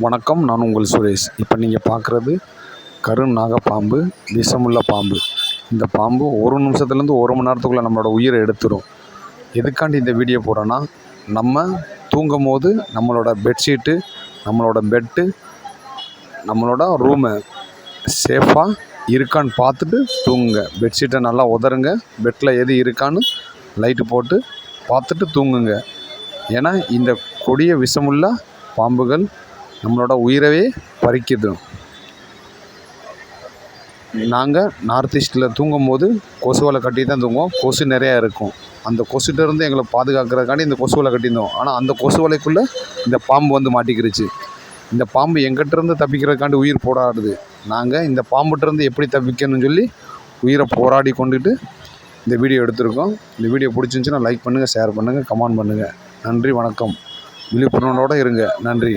வணக்கம், நான் உங்கள் சுரேஷ். இப்போ நீங்கள் பார்க்குறது கருநாகப்பாம்பு, விஷமுள்ள பாம்பு. இந்த பாம்பு ஒரு நிமிஷத்துலேருந்து ஒரு மணி நேரத்துக்குள்ளே நம்மளோட உயிரை எடுத்துரும். எதுக்காண்டி இந்த வீடியோ போடுறேன்னா, நம்ம தூங்கும் போது நம்மளோட பெட்ஷீட்டு, நம்மளோட பெட்டு, நம்மளோட ரூமை சேஃபாக இருக்கான்னு பார்த்துட்டு தூங்குங்க. பெட்ஷீட்டை நல்லா உதறுங்க, பெட்டில் எது இருக்கான்னு லைட்டு போட்டு பார்த்துட்டு தூங்குங்க. ஏன்னா இந்த கொடிய விஷமுள்ள பாம்புகள் நம்மளோட உயிரவே பறிக்குது. நாங்கள் நார்த் ஈஸ்ட்டில் தூங்கும்போது கொசு வலை கட்டி தான் தூங்குவோம். கொசு நிறையா இருக்கும். அந்த கொசுகிட்டேருந்து எங்களை பாதுகாக்கிறதுக்காண்டி இந்த கொசு வலை கட்டியிருந்தோம். ஆனால் அந்த கொசு வலைக்குள்ளே இந்த பாம்பு வந்து மாட்டிக்கிருச்சு. இந்த பாம்பு எங்கிட்டேருந்து தப்பிக்கிறதுக்காண்டி உயிர் போராடுது. நாங்கள் இந்த பாம்புகிட்டேருந்து எப்படி தப்பிக்கணும்னு சொல்லி உயிரை போராடி கொண்டுட்டு இந்த வீடியோ எடுத்திருக்கோம். இந்த வீடியோ பிடிச்சிருந்துச்சின்னா லைக் பண்ணுங்கள், ஷேர் பண்ணுங்கள், கமெண்ட் பண்ணுங்கள். நன்றி, வணக்கம். விழிப்புணர்வோடு இருங்க. நன்றி.